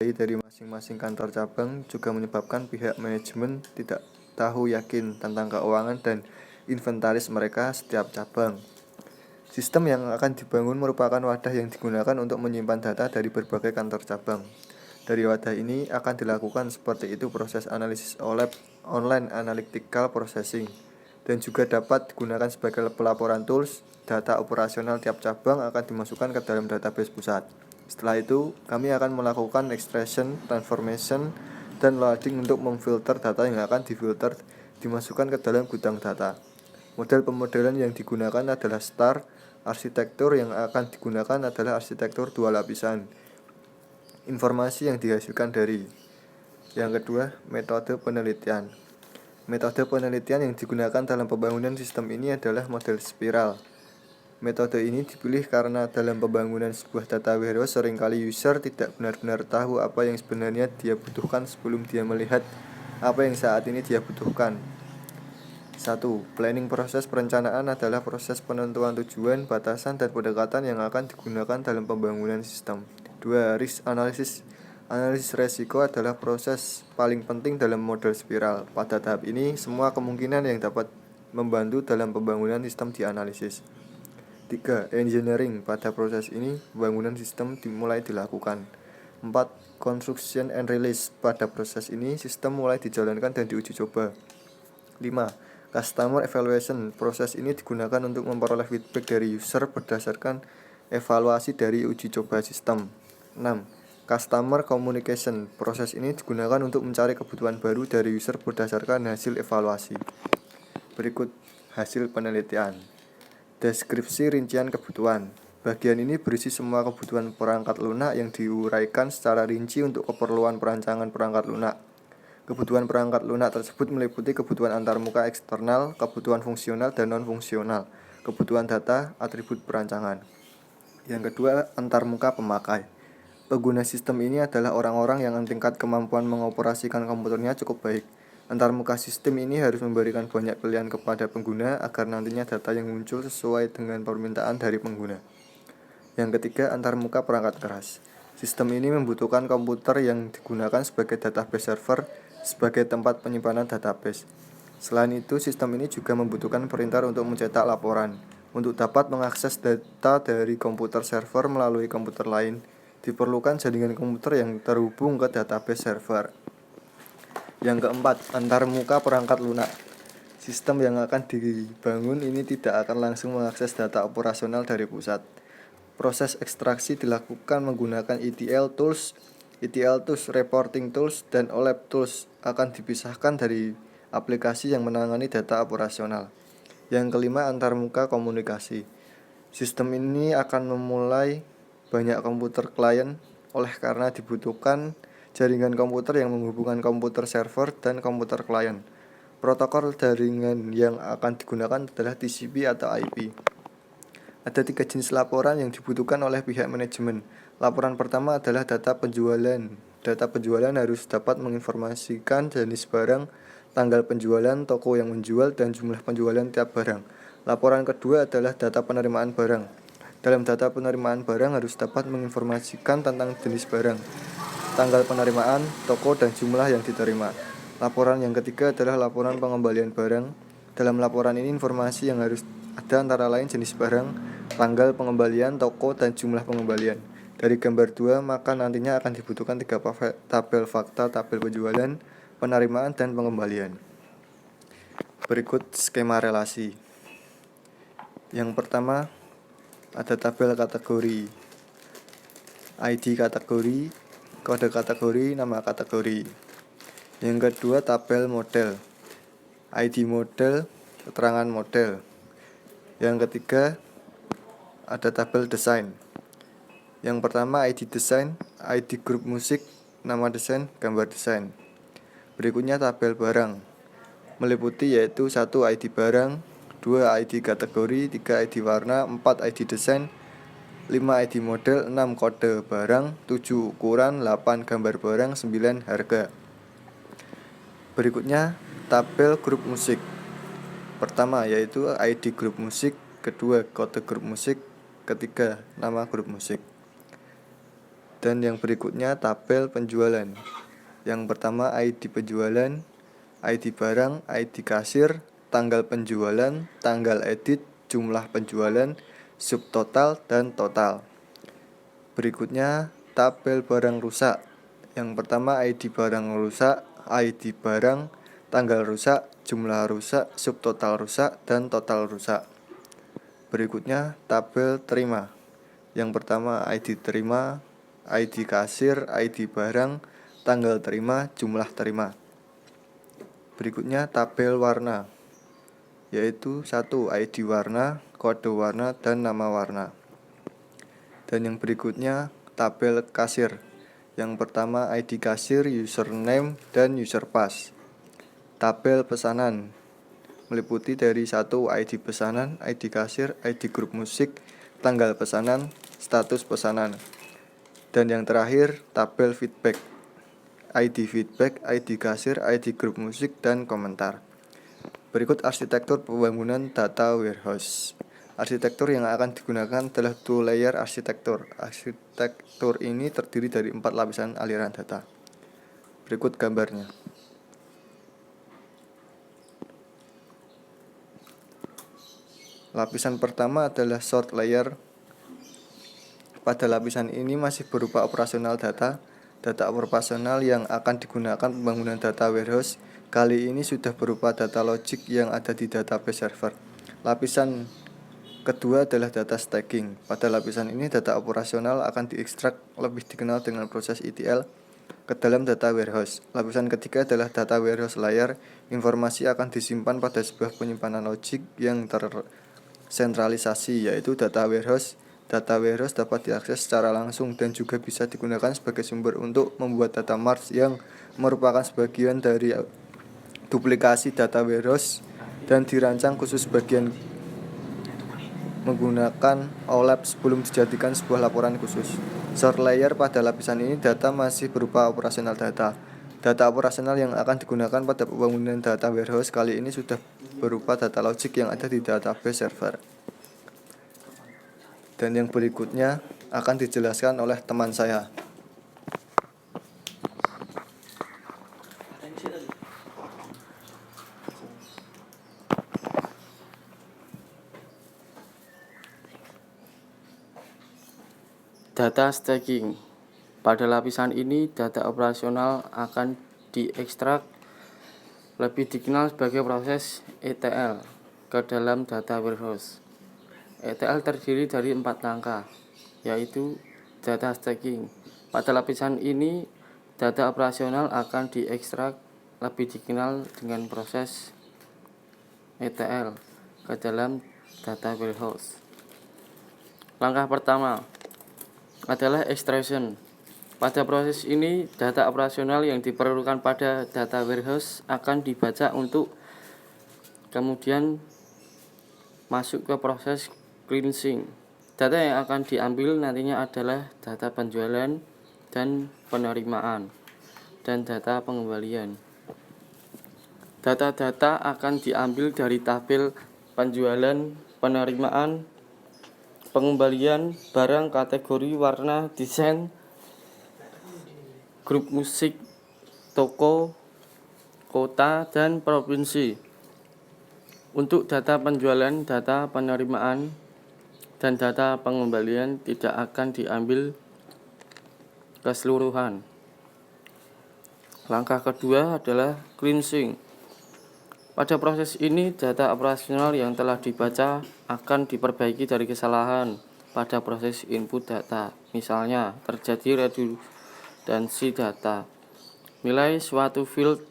ID dari masing-masing kantor cabang juga menyebabkan pihak manajemen tidak tahu yakin tentang keuangan dan inventaris mereka setiap cabang. Sistem yang akan dibangun merupakan wadah yang digunakan untuk menyimpan data dari berbagai kantor cabang. Dari wadah ini akan dilakukan seperti itu proses analisis online analytical processing, dan juga dapat digunakan sebagai pelaporan tools. Data operasional tiap cabang akan dimasukkan ke dalam database pusat. Setelah itu, kami akan melakukan extraction, transformation, dan loading untuk memfilter data yang akan difilter dimasukkan ke dalam gudang data. Model pemodelan yang digunakan adalah STAR. Arsitektur yang akan digunakan adalah arsitektur dua lapisan. Informasi yang dihasilkan dari. Yang kedua, metode penelitian. Metode penelitian yang digunakan dalam pembangunan sistem ini adalah model spiral. Metode ini dipilih karena dalam pembangunan sebuah data warehouse seringkali user tidak benar-benar tahu apa yang sebenarnya dia butuhkan sebelum dia melihat apa yang saat ini dia butuhkan. 1. Planning. Proses perencanaan adalah proses penentuan tujuan, batasan, dan pendekatan yang akan digunakan dalam pembangunan sistem. 2. Risk analysis. Analisis resiko adalah proses paling penting dalam model spiral. Pada tahap ini, semua kemungkinan yang dapat membantu dalam pembangunan sistem dianalisis. 3. Engineering. Pada proses ini, pembangunan sistem dimulai dilakukan. 4. Construction and release. Pada proses ini, sistem mulai dijalankan dan diuji coba. 5. Customer evaluation. Proses ini digunakan untuk memperoleh feedback dari user berdasarkan evaluasi dari uji coba sistem. 6. Customer communication. Proses ini digunakan untuk mencari kebutuhan baru dari user berdasarkan hasil evaluasi. Berikut hasil penelitian. Deskripsi rincian kebutuhan. Bagian ini berisi semua kebutuhan perangkat lunak yang diuraikan secara rinci untuk keperluan perancangan perangkat lunak. Kebutuhan perangkat lunak tersebut meliputi kebutuhan antarmuka eksternal, kebutuhan fungsional dan non-fungsional, kebutuhan data, atribut perancangan. Yang kedua, antarmuka pemakai. Pengguna sistem ini adalah orang-orang yang tingkat kemampuan mengoperasikan komputernya cukup baik. Antarmuka sistem ini harus memberikan banyak pilihan kepada pengguna agar nantinya data yang muncul sesuai dengan permintaan dari pengguna. Yang ketiga, antarmuka perangkat keras. Sistem ini membutuhkan komputer yang digunakan sebagai database server sebagai tempat penyimpanan database. Selain itu, sistem ini juga membutuhkan printer untuk mencetak laporan. Untuk dapat mengakses data dari komputer server melalui komputer lain, diperlukan jaringan komputer yang terhubung ke database server. Yang keempat, antarmuka perangkat lunak. Sistem yang akan dibangun ini tidak akan langsung mengakses data operasional dari pusat. Proses ekstraksi dilakukan menggunakan ETL tools, reporting tools, dan OLAP tools akan dipisahkan dari aplikasi yang menangani data operasional. Yang kelima, antarmuka komunikasi. Sistem ini akan memulai banyak komputer klien oleh karena dibutuhkan jaringan komputer yang menghubungkan komputer server dan komputer klien. Protokol jaringan yang akan digunakan adalah TCP atau IP. Ada 3 jenis laporan yang dibutuhkan oleh pihak manajemen. Laporan pertama adalah data penjualan. Data penjualan harus dapat menginformasikan jenis barang, tanggal penjualan, toko yang menjual, dan jumlah penjualan tiap barang. Laporan kedua adalah data penerimaan barang. Dalam data penerimaan barang harus dapat menginformasikan tentang jenis barang, tanggal penerimaan, toko, dan jumlah yang diterima. Laporan yang ketiga adalah laporan pengembalian barang. Dalam laporan ini informasi yang harus ada antara lain jenis barang, tanggal pengembalian, toko, dan jumlah pengembalian. Dari gambar 2, maka nantinya akan dibutuhkan 3 tabel fakta, tabel penjualan, penerimaan, dan pengembalian. Berikut skema relasi. Yang pertama, ada tabel kategori, ID kategori, kode kategori, nama kategori. Yang kedua, tabel model, ID model, keterangan model. Yang ketiga, ada tabel desain. Yang pertama, ID desain, ID grup musik, nama desain, gambar desain. Berikutnya tabel barang, meliputi yaitu 1 ID barang, 2 ID kategori, 3 ID warna, 4 ID desain, 5 ID model, 6 kode barang, 7 ukuran, 8 gambar barang, 9 harga. Berikutnya tabel grup musik. Pertama yaitu ID grup musik, kedua kode grup musik, ketiga nama grup musik. Dan yang berikutnya tabel penjualan. Yang pertama ID penjualan, ID barang, ID kasir, tanggal penjualan, tanggal edit, jumlah penjualan, subtotal, dan total. Berikutnya tabel barang rusak. Yang pertama ID barang rusak, ID barang, tanggal rusak, jumlah rusak, subtotal rusak, dan total rusak. Berikutnya tabel terima. Yang pertama ID terima, ID kasir, ID barang, tanggal terima, jumlah terima. Berikutnya tabel warna, yaitu 1 ID warna, kode warna, dan nama warna. Dan yang berikutnya tabel kasir. Yang pertama ID kasir, username, dan user pass. Tabel pesanan meliputi dari 1 ID pesanan, ID kasir, ID grup musik, tanggal pesanan, status pesanan. Dan yang terakhir tabel feedback, ID feedback, ID kasir, ID grup musik, dan komentar. Berikut arsitektur pembangunan data warehouse. Arsitektur yang akan digunakan adalah two layer arsitektur. Arsitektur ini terdiri dari 4 lapisan aliran data. Berikut gambarnya. Lapisan pertama adalah short layer. Pada lapisan ini masih berupa operasional data. Data operasional yang akan digunakan pembangunan data warehouse kali ini sudah berupa data logik yang ada di database server. Lapisan kedua adalah data stacking. Pada lapisan ini data operasional akan diekstrak, lebih dikenal dengan proses ETL, ke dalam data warehouse. Lapisan ketiga adalah data warehouse layer. Informasi akan disimpan pada sebuah penyimpanan logik yang tersentralisasi, yaitu data warehouse. Data warehouse dapat diakses secara langsung dan juga bisa digunakan sebagai sumber untuk membuat data mart yang merupakan sebagian dari duplikasi data warehouse dan dirancang khusus bagian menggunakan OLAP sebelum dijadikan sebuah laporan khusus. Short layer pada lapisan ini data masih berupa operasional data. Data operasional yang akan digunakan pada pembangunan data warehouse kali ini sudah berupa data logik yang ada di database server. Dan yang berikutnya akan dijelaskan oleh teman saya. Data stacking. Pada lapisan ini, data operasional akan diekstrak, lebih dikenal sebagai proses ETL, ke dalam data warehouse. ETL terdiri dari 4 langkah, yaitu data stacking. Pada lapisan ini, data operasional akan diekstrak, lebih dikenal dengan proses ETL, ke dalam data warehouse. Langkah pertama adalah extraction. Pada proses ini, data operasional yang diperlukan pada data warehouse akan dibaca untuk kemudian masuk ke proses cleansing. Data yang akan diambil nantinya adalah data penjualan dan penerimaan dan data pengembalian. Data-data akan diambil dari tabel penjualan, penerimaan, pengembalian, barang, kategori, warna, desain, grup musik, toko, kota, dan provinsi. Untuk data penjualan, data penerimaan, dan data pengembalian tidak akan diambil keseluruhan. Langkah kedua adalah cleansing. Pada proses ini, data operasional yang telah dibaca akan diperbaiki dari kesalahan pada proses input data. Misalnya, terjadi redundansi data, nilai suatu field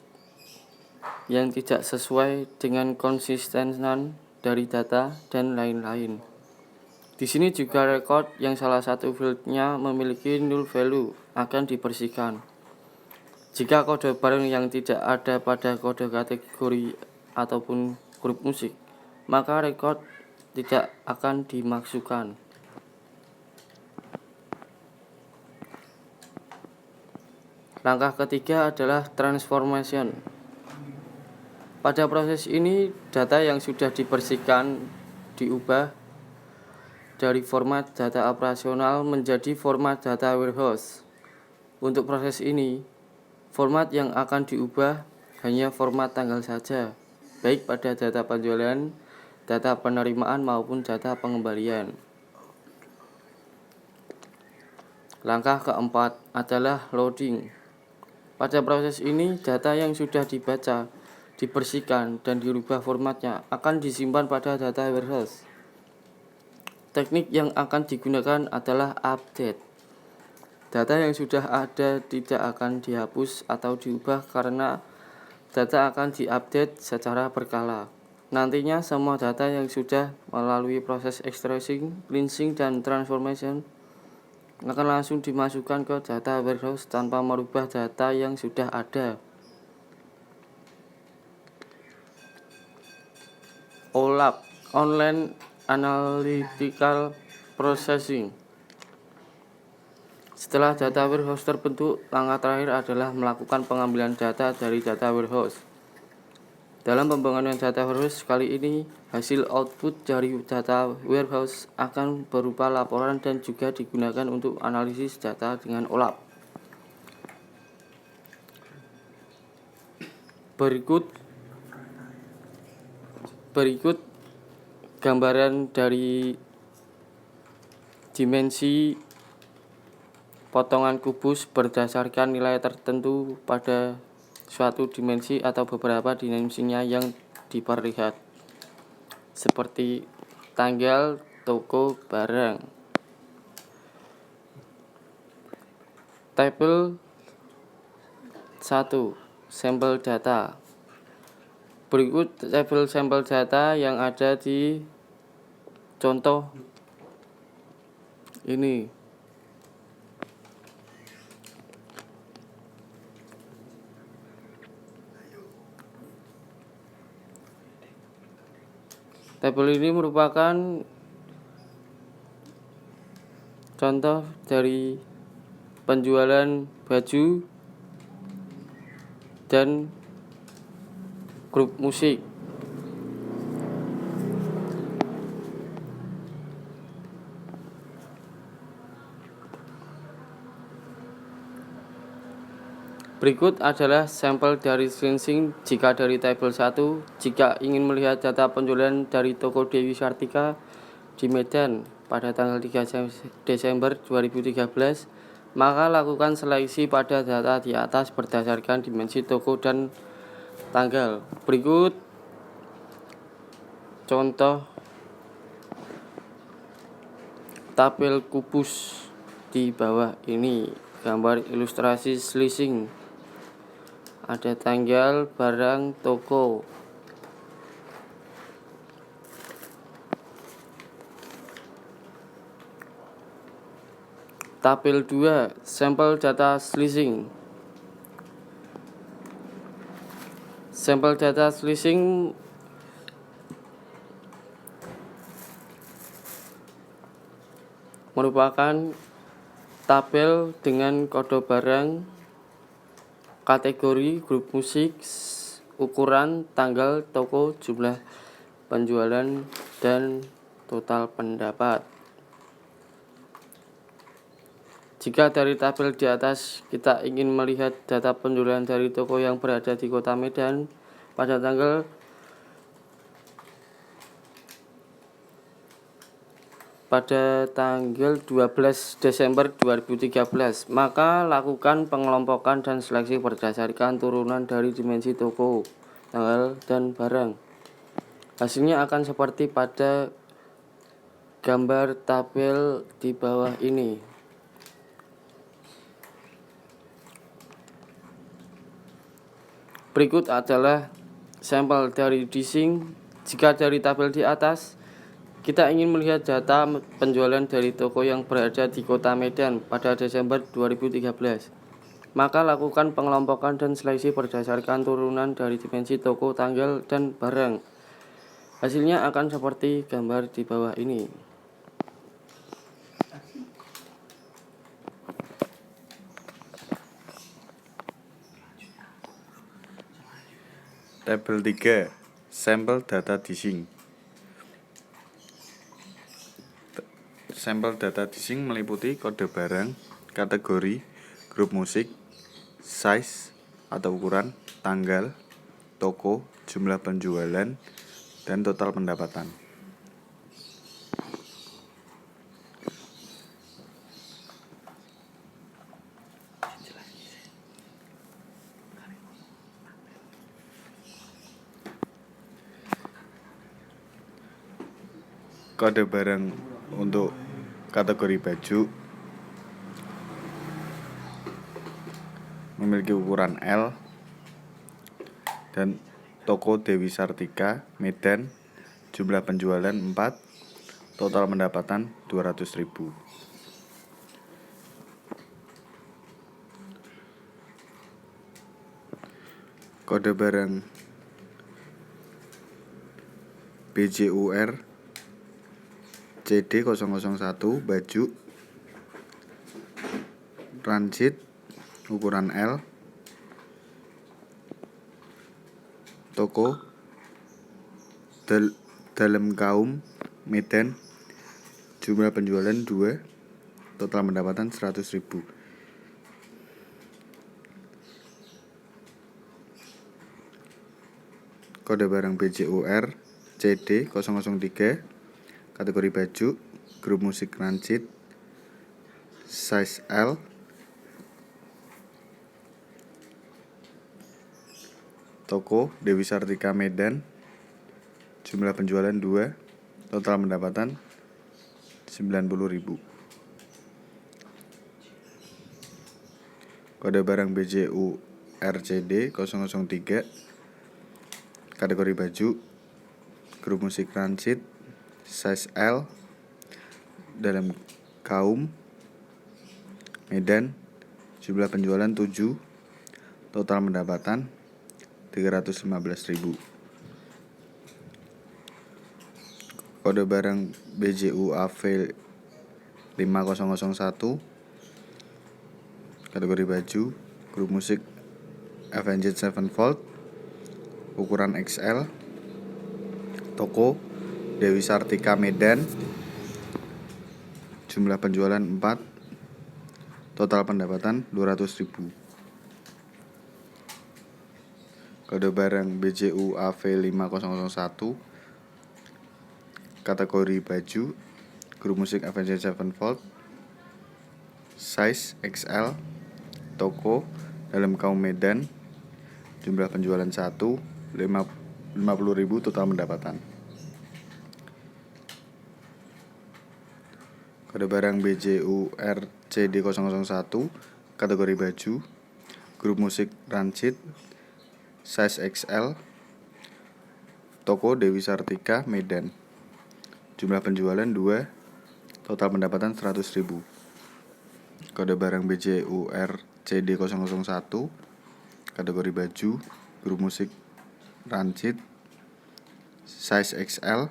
yang tidak sesuai dengan konsistenan dari data, dan lain-lain. Di sini juga record yang salah satu fieldnya memiliki null value akan dibersihkan. Jika kode barang yang tidak ada pada kode kategori ataupun grup musik, maka record tidak akan dimasukkan. Langkah ketiga adalah transformation. Pada proses ini, data yang sudah dibersihkan diubah dari format data operasional menjadi format data warehouse. Untuk proses ini, format yang akan diubah hanya format tanggal saja, baik pada data penjualan, data penerimaan maupun data pengembalian. Langkah keempat adalah loading. Pada proses ini, data yang sudah dibaca, dibersihkan, dan dirubah formatnya akan disimpan pada data warehouse. Teknik yang akan digunakan adalah update. Data yang sudah ada tidak akan dihapus atau diubah karena data akan diupdate secara berkala. Nantinya semua data yang sudah melalui proses extracting, cleansing, dan transformation akan langsung dimasukkan ke data warehouse tanpa merubah data yang sudah ada. OLAP, Online Analytical Processing. Setelah data warehouse terbentuk, langkah terakhir adalah melakukan pengambilan data dari data warehouse. Dalam pembangunan data warehouse kali ini, hasil output dari data warehouse akan berupa laporan dan juga digunakan untuk analisis data dengan OLAP. Berikut gambaran dari dimensi potongan kubus berdasarkan nilai tertentu pada suatu dimensi atau beberapa dimensinya yang diperlihat, seperti tanggal, toko, barang. Tabel 1. Sampel data. Berikut tabel sampel data yang ada di contoh ini. Tabel ini merupakan contoh dari penjualan baju dan grup musik. Berikut adalah sampel dari cleansing jika dari tabel 1. Jika ingin melihat data penjualan dari toko Dewi Sartika di Medan pada tanggal 3 Desember 2013, maka lakukan seleksi pada data di atas berdasarkan dimensi toko dan tanggal. Berikut contoh tabel kubus di bawah ini, gambar ilustrasi slicing. Ada tanggal, barang, toko. Tabel 2, sampel data slicing. Sampel data slicing merupakan tabel dengan kode barang, kategori, grup musik, ukuran, tanggal, toko, jumlah penjualan, dan total pendapat. Jika dari tabel di atas kita ingin melihat data penjualan dari toko yang berada di Kota Medan pada tanggal 12 Desember 2013, maka lakukan pengelompokan dan seleksi berdasarkan turunan dari dimensi toko, tanggal, dan barang. Hasilnya akan seperti pada gambar tabel di bawah ini. Berikut adalah sampel dari dishing. Jika dari tabel di atas kita ingin melihat data penjualan dari toko yang berada di Kota Medan pada Desember 2013, maka lakukan pengelompokan dan seleksi berdasarkan turunan dari dimensi toko, tanggal, dan barang. Hasilnya akan seperti gambar di bawah ini. Tabel 3. Sampel data dishing. sampel data dishing meliputi kode barang, kategori, grup musik, size atau ukuran, tanggal, toko, jumlah penjualan, dan total pendapatan. Kode barang untuk kategori baju memiliki ukuran L, dan toko Dewi Sartika, Medan, jumlah penjualan 4, total pendapatan 200.000. Kode barang BJUR CD001 baju transit ukuran L, toko dalam kaum Medan, jumlah penjualan 2, total pendapatan 100.000. Kode barang BJUR CD003 kategori baju, grup musik transit, size L, toko Dewi Sartika Medan, jumlah penjualan 2, total pendapatan 90.000. Kode barang BJU RCD 003 kategori baju, grup musik transit, size L, dalam kaum Medan, jumlah penjualan 7, total pendapatan 315.000. Kode barang BJU AV 5001 kategori baju, grup musik Avenged Sevenfold, ukuran XL, toko Dewi Sartika Medan, jumlah penjualan 4, total pendapatan 200.000. Kode barang BJU AV 5001 kategori baju, grup musik Avenged Sevenfold, size XL, toko dalam kaum Medan, jumlah penjualan 1, 50.000, total pendapatan. Kode barang BJU RCD001 kategori baju, grup musik transit, size XL, toko Dewi Sartika Medan, jumlah penjualan 2, total pendapatan 100.000. Kode barang BJU RCD001 kategori baju, grup musik transit, size XL,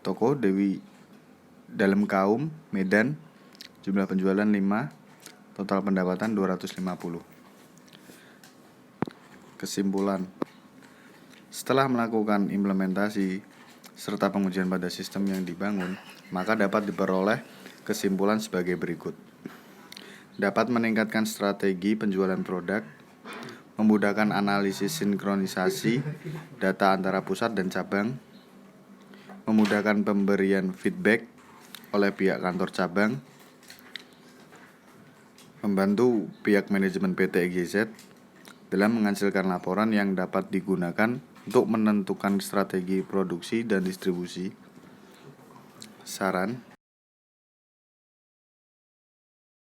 toko Dewi dalam kaum Medan, jumlah penjualan 5, total pendapatan 250. Kesimpulan: setelah melakukan implementasi serta pengujian pada sistem yang dibangun, maka dapat diperoleh kesimpulan sebagai berikut. Dapat meningkatkan strategi penjualan produk, memudahkan analisis sinkronisasi data antara pusat dan cabang, memudahkan pemberian feedback oleh pihak kantor cabang, membantu pihak manajemen PT EGZ dalam menghasilkan laporan yang dapat digunakan untuk menentukan strategi produksi dan distribusi. Saran: